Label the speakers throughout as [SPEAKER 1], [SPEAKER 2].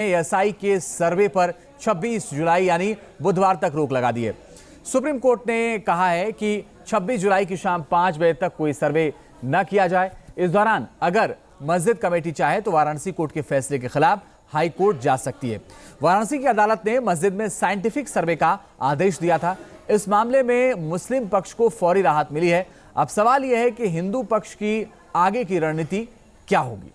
[SPEAKER 1] ASI के सर्वे पर 26 जुलाई यानी बुधवार तक रोक लगा दी है। सुप्रीम कोर्ट ने कहा है कि 26 जुलाई की शाम 5 बजे तक कोई सर्वे न किया जाए। इस दौरान अगर मस्जिद कमेटी चाहे तो वाराणसी कोर्ट के फैसले के खिलाफ हाई कोर्ट जा सकती है। वाराणसी की अदालत ने मस्जिद में साइंटिफिक सर्वे का आदेश दिया था। इस मामले में मुस्लिम पक्ष को फौरी राहत मिली है। अब सवाल यह है कि हिंदू पक्ष की आगे की रणनीति क्या होगी।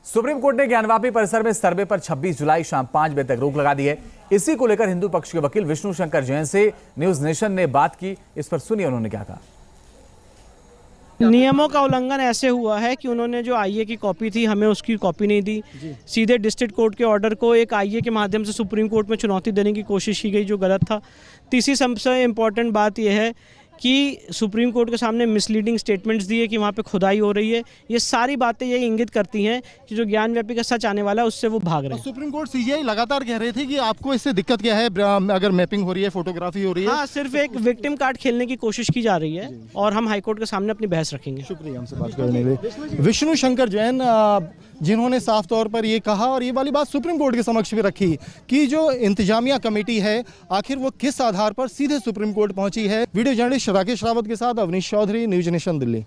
[SPEAKER 1] सुप्रीम कोर्ट ने ज्ञानवापी परिसर में सर्वे पर 26 जुलाई शाम 5 बजे तक रोक लगा दी है। इसी को लेकर हिंदू पक्ष के वकील विष्णु शंकर जैन से न्यूज नेशन ने बात की। इस पर सुनिए उन्होंने क्या कहा।
[SPEAKER 2] नियमों का उल्लंघन ऐसे हुआ है कि उन्होंने जो आईए की कॉपी थी हमें उसकी कॉपी नहीं दी। सीधे डिस्ट्रिक्ट कोर्ट के ऑर्डर को एक आईए के माध्यम से सुप्रीम कोर्ट में चुनौती देने की कोशिश की गई, जो गलत था। तीसरी सबसे इम्पोर्टेंट बात यह है कि सुप्रीम कोर्ट के सामने मिसलीडिंग स्टेटमेंट्स दिए कि वहाँ पे खुदाई हो रही है। ये सारी बातें ये इंगित करती हैं कि जो ज्ञानव्यापी का सच आने वाला है उससे वो भाग रहे हैं।
[SPEAKER 3] सुप्रीम कोर्ट सीजीआई लगातार कह रहे थे कि आपको इससे दिक्कत क्या है अगर मैपिंग हो रही है, फोटोग्राफी हो रही है।
[SPEAKER 2] हाँ, सिर्फ एक विक्टिम कार्ड खेलने की कोशिश की जा रही है और हम हाईकोर्ट के सामने अपनी बहस रखेंगे।
[SPEAKER 3] शुक्रिया हमसे बात करने के लिए। विष्णु शंकर जैन जिन्होंने साफ तौर पर ये कहा और ये वाली बात सुप्रीम कोर्ट के समक्ष भी रखी कि जो इंतजामिया कमेटी है आखिर वो किस आधार पर सीधे सुप्रीम कोर्ट पहुंची है। वीडियो जर्नलिस्ट राकेश रावत के साथ अवनीश चौधरी, न्यूज नेशन दिल्ली।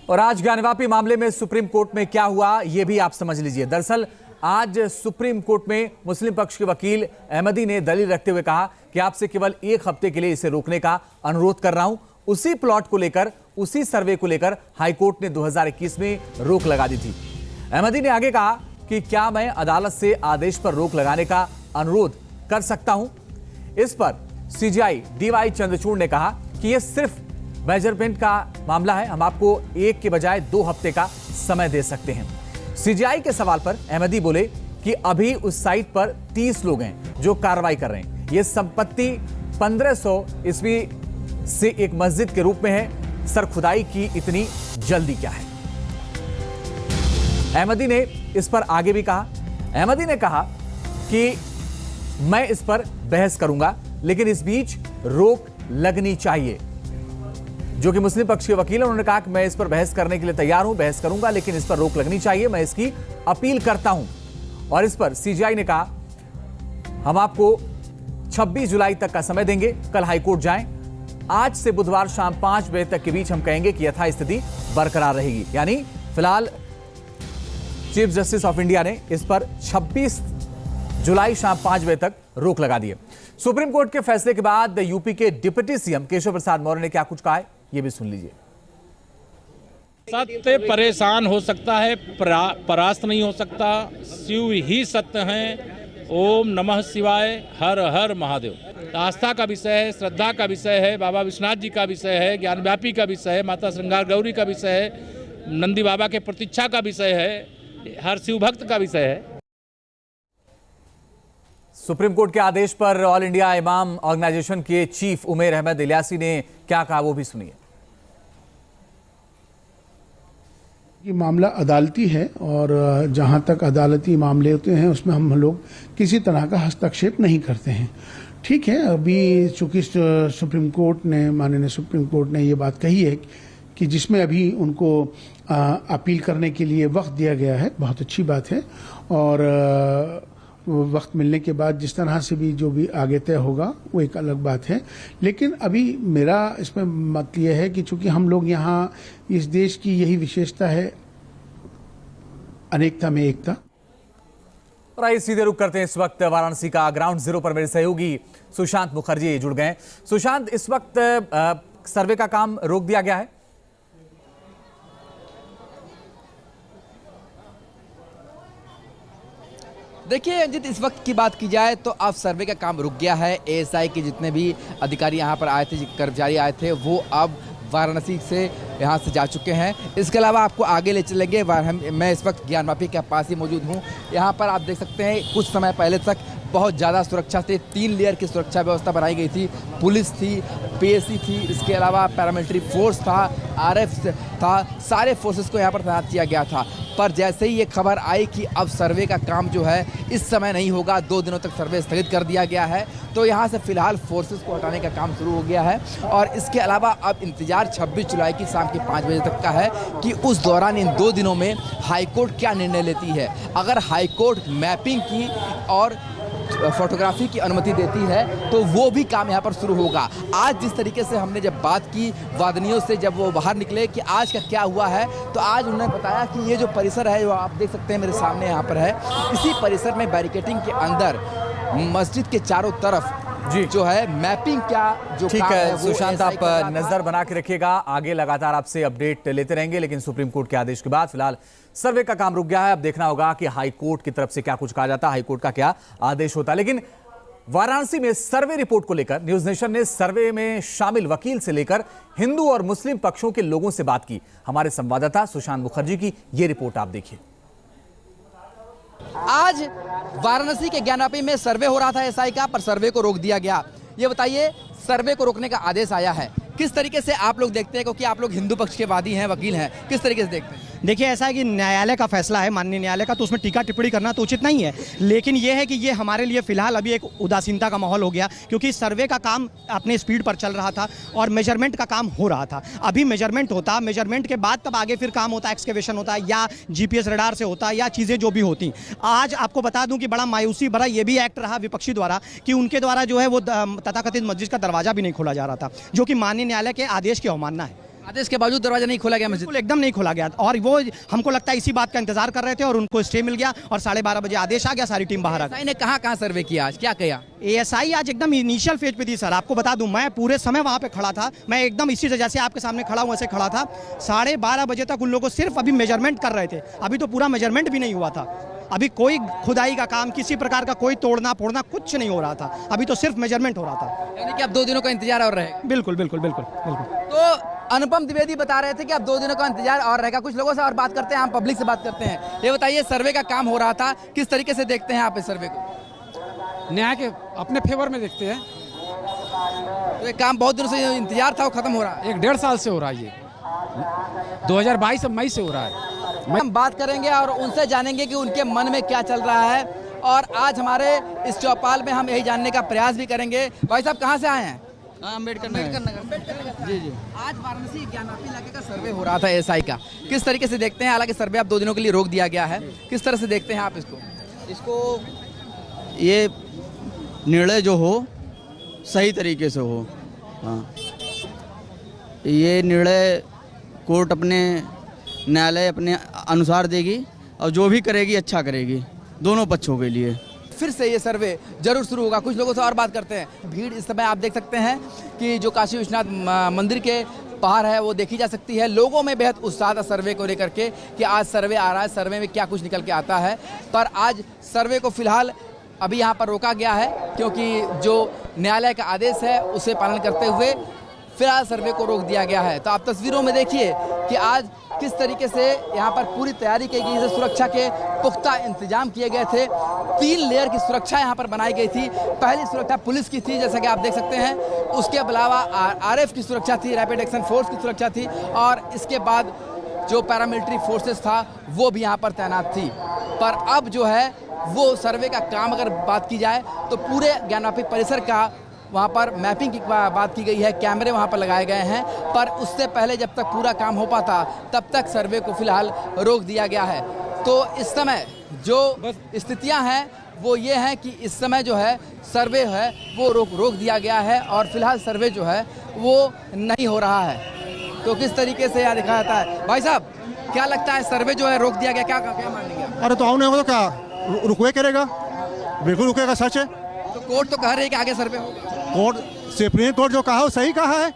[SPEAKER 1] और आज ज्ञानवापी मामले में सुप्रीम कोर्ट में क्या हुआ ये भी आप समझ लीजिए। दरअसल आज सुप्रीम कोर्ट में मुस्लिम पक्ष के वकील अहमदी ने दलील रखते हुए कहा कि आपसे केवल 1 हफ्ते के लिए इसे रोकने का अनुरोध कर रहा हूं। उसी प्लॉट को लेकर, उसी सर्वे को लेकर हाईकोर्ट ने 2021 में रोक लगा दी थी। अहमदी ने आगे कहा कि क्या मैं अदालत से आदेश पर रोक लगाने का अनुरोध कर सकता हूं। इस पर सीजीआई डीवाई चंद्रचूड़ ने कहा कि यह सिर्फ मेजरमेंट का मामला है, हम आपको 1 के बजाय 2 हफ्ते का समय दे सकते हैं। सीजीआई के सवाल पर अहमदी बोले कि अभी उस साइट पर 30 लोग हैं जो कार्रवाई कर रहे हैं। यह संपत्ति 1500 ईस्वी से एक मस्जिद के रूप में है। सर, खुदाई की इतनी जल्दी क्या है? अहमदी ने इस पर आगे भी कहा। अहमदी ने कहा कि मैं इस पर बहस करूंगा, लेकिन इस बीच रोक लगनी चाहिए। जो कि मुस्लिम पक्ष के वकील हैं, उन्होंने कहा कि मैं इस पर बहस करने के लिए तैयार हूं, बहस करूंगा, लेकिन इस पर रोक लगनी चाहिए, मैं इसकी अपील करता हूं। और इस पर सीजीआई ने कहा हम आपको 26 जुलाई तक का समय देंगे, कल हाईकोर्ट जाएं। आज से बुधवार शाम 5 बजे तक के बीच हम कहेंगे कि यथास्थिति बरकरार रहेगी। यानी फिलहाल चीफ जस्टिस ऑफ इंडिया ने इस पर 26 जुलाई शाम 5 बजे तक रोक लगा दी है। सुप्रीम कोर्ट के फैसले के बाद यूपी के डिप्टी सीएम केशव प्रसाद मौर्य ने क्या कुछ कहा है, यह भी सुन लीजिए।
[SPEAKER 4] सत्य परेशान हो सकता है, परास्त नहीं हो सकता। शिव ही सत्य हैं। ओम नमः शिवाय, हर हर महादेव। आस्था का विषय है, श्रद्धा का विषय है, बाबा विश्वनाथ जी का विषय है, ज्ञानव्यापी का विषय है, माता श्रृंगार गौरी का विषय है, नंदी बाबा के प्रतीक्षा का विषय है, हर शिव भक्त का विषय है।
[SPEAKER 1] सुप्रीम कोर्ट के आदेश पर ऑल इंडिया इमाम ऑर्गेनाइजेशन के चीफ उमेर अहमद इलियासी ने क्या कहा, वो भी सुनिए।
[SPEAKER 5] ये मामला अदालती है और जहां तक अदालती मामले होते हैं उसमें हम लोग किसी तरह का हस्तक्षेप नहीं करते हैं। ठीक है, अभी चूंकि सुप्रीम कोर्ट ने, माननीय सुप्रीम कोर्ट ने ये बात कही है कि जिसमें अभी उनको अपील करने के लिए वक्त दिया गया है, बहुत अच्छी बात है। और वक्त मिलने के बाद जिस तरह से भी जो भी आगे तय होगा वो एक अलग बात है। लेकिन अभी मेरा इसमें मत यह है कि चूंकि हम लोग यहाँ, इस देश की यही विशेषता है, अनेकता में एकता।
[SPEAKER 1] और आइए सीधे रुक करते हैं इस वक्त वाराणसी का ग्राउंड जीरो पर मेरे सहयोगी सुशांत मुखर्जी जुड़ गए। सुशांत, इस वक्त सर्वे का काम रोक दिया गया है।
[SPEAKER 6] देखिए रंजित, इस वक्त की बात की जाए तो अब सर्वे का काम रुक गया है। एएसआई के जितने भी अधिकारी यहाँ पर आए थे, कर्मचारी आए थे, वो अब वाराणसी से यहाँ से जा चुके हैं। इसके अलावा आपको आगे ले चलेंगे। मैं इस वक्त ज्ञानवापी के पास ही मौजूद हूँ। यहाँ पर आप देख सकते हैं कुछ समय पहले तक बहुत ज़्यादा सुरक्षा से 3 लेयर की सुरक्षा व्यवस्था बनाई गई थी। पुलिस थी, पीएसी थी, इसके अलावा पैरामिलिट्री फोर्स था, आरएफ था, सारे फोर्सेस को यहाँ पर तैनात किया गया था। पर जैसे ही ये खबर आई कि अब सर्वे का काम जो है इस समय नहीं होगा, 2 दिनों तक सर्वे स्थगित कर दिया गया है, तो यहाँ से फिलहाल फोर्सेस को हटाने का काम शुरू हो गया है। और इसके अलावा अब इंतजार 26 जुलाई की शाम के 5 बजे तक का है कि उस दौरान इन 2 दिनों में हाईकोर्ट क्या निर्णय लेती है। अगर हाईकोर्ट मैपिंग की और फोटोग्राफी की अनुमति देती है तो वो भी काम यहाँ पर शुरू होगा। आज जिस तरीके से हमने जब बात की वादनियों से, जब वो बाहर निकले कि आज का क्या हुआ है, तो आज उन्होंने बताया कि ये जो परिसर है, जो आप देख सकते हैं मेरे सामने यहाँ पर है, इसी परिसर में बैरिकेटिंग के अंदर मस्जिद के चारों तरफ
[SPEAKER 1] जी
[SPEAKER 6] जो है मैपिंग क्या जो
[SPEAKER 1] ठीक
[SPEAKER 6] काम
[SPEAKER 1] है
[SPEAKER 6] वो
[SPEAKER 1] सुशांत,
[SPEAKER 6] SI
[SPEAKER 1] आप
[SPEAKER 6] कर रहा था।
[SPEAKER 1] नजर बना के रखिएगा, आगे लगातार आपसे अपडेट लेते रहेंगे। लेकिन सुप्रीम कोर्ट के आदेश के बाद फिलहाल सर्वे का काम रुक गया है। अब देखना होगा कि हाई कोर्ट की तरफ से क्या कुछ कहा जाता है, हाई कोर्ट का क्या आदेश होता है। लेकिन वाराणसी में सर्वे रिपोर्ट को लेकर न्यूज नेशन ने सर्वे में शामिल वकील से लेकर हिंदू और मुस्लिम पक्षों के लोगों से बात की। हमारे संवाददाता सुशांत मुखर्जी की यह रिपोर्ट आप देखिए।
[SPEAKER 6] आज वाराणसी के ज्ञानवापी में सर्वे हो रहा था एसआई का, पर सर्वे को रोक दिया गया। ये बताइए, सर्वे को रोकने का आदेश आया है, किस तरीके से आप लोग देखते हैं, क्योंकि आप लोग हिंदू पक्ष के वादी हैं, वकील हैं, किस तरीके से देखते हैं?
[SPEAKER 7] देखिए, ऐसा है कि न्यायालय का फैसला है, माननीय न्यायालय का, तो उसमें टीका टिप्पणी करना तो उचित नहीं है। लेकिन यह है कि ये हमारे लिए फिलहाल अभी एक उदासीनता का माहौल हो गया, क्योंकि सर्वे का काम अपने स्पीड पर चल रहा था और मेजरमेंट का काम हो रहा था। अभी मेजरमेंट होता, मेजरमेंट के बाद तब आगे फिर काम होता, एक्सकेवेशन होता या जीपीएस रडार से होता या चीज़ें जो भी होती। आज आपको बता दूं कि बड़ा मायूसी भरा ये भी एक्ट रहा विपक्षी द्वारा कि उनके द्वारा जो है वो तथाकथित मस्जिद का दरवाजा भी नहीं खोला जा रहा था, जो कि माननीय न्यायालय के आदेश की अवमानना है।
[SPEAKER 6] आदेश के बावजूद दरवाजा नहीं खोला गया मस्जिद?
[SPEAKER 7] बिल्कुल एकदम नहीं खोला गया, और वो हमको लगता है इसी बात का इंतजार कर रहे थे और उनको स्टे मिल गया और 12:30 बजे आदेश आ गया, सारी टीम बाहर आ गई।
[SPEAKER 6] एएसआई ने कहाँ सर्वे किया, आज क्या किया?
[SPEAKER 7] एएसआई आज एकदम इनिशियल फेज पे थी सर। आपको बता दूं, मैं पूरे समय वहां पे खड़ा था, मैं एकदम इसी जगह से आपके सामने खड़ा हूं, ऐसे खड़ा था। 12:30 बजे तक उन लोगों को सिर्फ अभी मेजरमेंट कर रहे थे, अभी तो पूरा मेजरमेंट भी नहीं हुआ था। अभी कोई खुदाई का काम, किसी प्रकार का कोई तोड़ना फोड़ना कुछ नहीं हो रहा था, अभी तो सिर्फ मेजरमेंट हो रहा था।
[SPEAKER 6] यानी कि अब 2 दिनों का इंतजार और रहेगा?
[SPEAKER 7] बिल्कुल बिल्कुल बिल्कुल बिल्कुल।
[SPEAKER 6] तो अनुपम द्विवेदी बता रहे थे कि अब 2 दिनों का इंतजार और रहेगा। कुछ लोगों से और बात करते हैं, हम पब्लिक से बात करते हैं। ये बताइए, सर्वे का काम हो रहा था, किस तरीके से देखते हैं आप इस सर्वे को?
[SPEAKER 8] न्याय के अपने फेवर में देखते हैं।
[SPEAKER 6] तो ये काम बहुत दिनों से इंतजार था, वो खत्म हो रहा है?
[SPEAKER 8] 1-1.5 साल से हो रहा है, ये 2022 मई से हो रहा है।
[SPEAKER 6] हम बात करेंगे और उनसे जानेंगे कि उनके मन में क्या चल रहा है। और आज हमारे इस चौपाल में हम यही जानने का प्रयास भी करेंगे। भाई साहब कहाँ से आए हैं? अम्बेडकर नगर। जी जी। आज वाराणसी ज्ञानवापी इलाके का सर्वे हो रहा था एसआई का, किस तरीके से देखते हैं? हालांकि सर्वे अब 2 दिनों के लिए रोक दिया गया है, किस तरह से देखते हैं आप इसको?
[SPEAKER 9] ये निर्णय जो हो सही तरीके से हो। हाँ, ये निर्णय कोर्ट अपने न्यायालय अपने अनुसार देगी और जो भी करेगी अच्छा करेगी दोनों पक्षों के लिए।
[SPEAKER 6] फिर से ये सर्वे जरूर शुरू होगा। कुछ लोगों से और बात करते हैं। भीड़ इस समय आप देख सकते हैं कि जो काशी विश्वनाथ मंदिर के बाहर है वो देखी जा सकती है। लोगों में बेहद उत्साह था सर्वे को लेकर के कि आज सर्वे आ रहा है, सर्वे में क्या कुछ निकल के आता है। पर आज सर्वे को फिलहाल अभी यहाँ पर रोका गया है, क्योंकि जो न्यायालय का आदेश है उसे पालन करते हुए फिलहाल सर्वे को रोक दिया गया है। तो आप तस्वीरों में देखिए कि आज किस तरीके से यहाँ पर पूरी तैयारी की गई है। सुरक्षा के पुख्ता इंतजाम किए गए थे, 3 लेयर की सुरक्षा यहाँ पर बनाई गई थी। पहली सुरक्षा पुलिस की थी, जैसा कि आप देख सकते हैं। उसके अलावा आरएफ की सुरक्षा थी, रैपिड एक्शन फोर्स की सुरक्षा थी, और इसके बाद जो पैरामिलिट्री फोर्सेस था वो भी यहाँ पर तैनात थी। पर अब जो है वो सर्वे का काम अगर बात की जाए तो पूरे ज्ञानवापी परिसर का वहाँ पर मैपिंग की बात की गई है, कैमरे वहाँ पर लगाए गए हैं। पर उससे पहले जब तक पूरा काम हो पाता तब तक सर्वे को फिलहाल रोक दिया गया है। तो इस समय जो स्थितियाँ हैं वो ये हैं कि इस समय जो है सर्वे है वो रोक दिया गया है और फिलहाल सर्वे जो है वो नहीं हो रहा है। तो किस तरीके से यहाँ दिखाया जाता है? भाई साहब क्या लगता है, सर्वे जो है रोक दिया गया, क्या मानेंगे?
[SPEAKER 3] अरे तो नहीं होगा तो क्या रुकवे करेगा? बिल्कुल रुकेगा, सच है।
[SPEAKER 6] तो कोर्ट तो कह रही है कि आगे सर्वे होगा।
[SPEAKER 3] कोर्ट सुप्रीम कोर्ट जो कहा वो सही कहा है।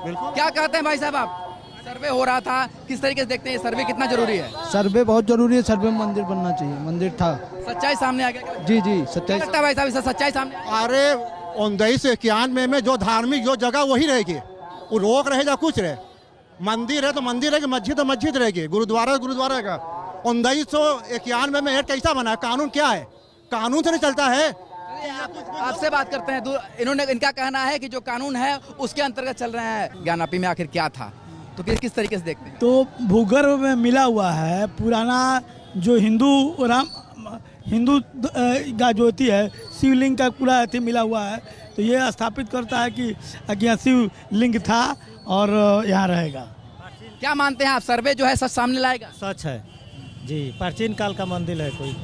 [SPEAKER 3] बिल्कुल।
[SPEAKER 6] क्या कहते हैं भाई साहब आप? सर्वे हो रहा था, किस तरीके से देखते हैं सर्वे कितना जरूरी है?
[SPEAKER 10] सर्वे बहुत जरूरी है, सर्वे में मंदिर बनना चाहिए, मंदिर था।
[SPEAKER 6] सच्चाई सामने आ गया?
[SPEAKER 10] जी जी, सच्चाई।
[SPEAKER 6] लगता है भाई साहब इससे सच्चाई सामने?
[SPEAKER 3] अरे 1991 में जो धार्मिक जो जगह वही रहेगी, वो रोक रहेगा कुछ रहे। मंदिर है तो मंदिर रहेगी, मस्जिद तो मस्जिद रहेगी, गुरुद्वारा तो गुरुद्वारा रहेगा। 1991 में एक्ट कैसा बना है? कानून क्या है? कानून से नहीं चलता है।
[SPEAKER 6] आपसे बात करते हैं। इन्होंने, इनका कहना है कि जो कानून है उसके अंतर्गत चल रहे हैं। ज्ञानापी में आखिर क्या था, तो किस तरीके से देखते हैं?
[SPEAKER 10] तो भूगर्भ में मिला हुआ है पुराना जो हिंदू का जो होती है शिवलिंग का पूरा अथी मिला हुआ है। तो ये स्थापित करता है कि यहाँ शिवलिंग था और यहाँ रहेगा।
[SPEAKER 6] क्या मानते हैं आप, सर्वे जो है सच सामने लाएगा?
[SPEAKER 11] सच है जी, प्राचीन काल का मंदिर है, कोई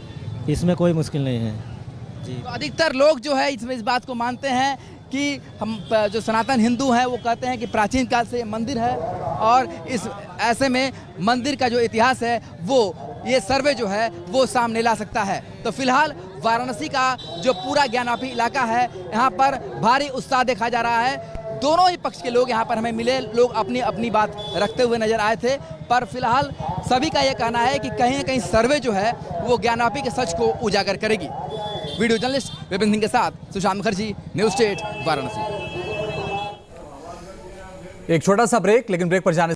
[SPEAKER 11] इसमें कोई मुश्किल नहीं है जी।
[SPEAKER 6] तो अधिकतर लोग जो है इसमें इस बात को मानते हैं कि हम जो सनातन हिंदू हैं वो कहते हैं कि प्राचीन काल से ये मंदिर है, और इस ऐसे में मंदिर का जो इतिहास है वो ये सर्वे जो है वो सामने ला सकता है। तो फिलहाल वाराणसी का जो पूरा ज्ञानापी इलाका है, यहाँ पर भारी उत्साह देखा जा रहा है। दोनों ही पक्ष के लोग यहाँ पर हमें मिले, लोग अपनी अपनी बात रखते हुए नजर आए थे, पर फिलहाल सभी का ये कहना है कि कहीं न कहीं सर्वे जो है वो ज्ञानापी के सच को उजागर करेगी। वीडियो जर्नलिस्ट विपिन सिंह के साथ सुशांत मुखर्जी, न्यूज स्टेट, वाराणसी।
[SPEAKER 1] एक छोटा सा ब्रेक, लेकिन ब्रेक पर जाने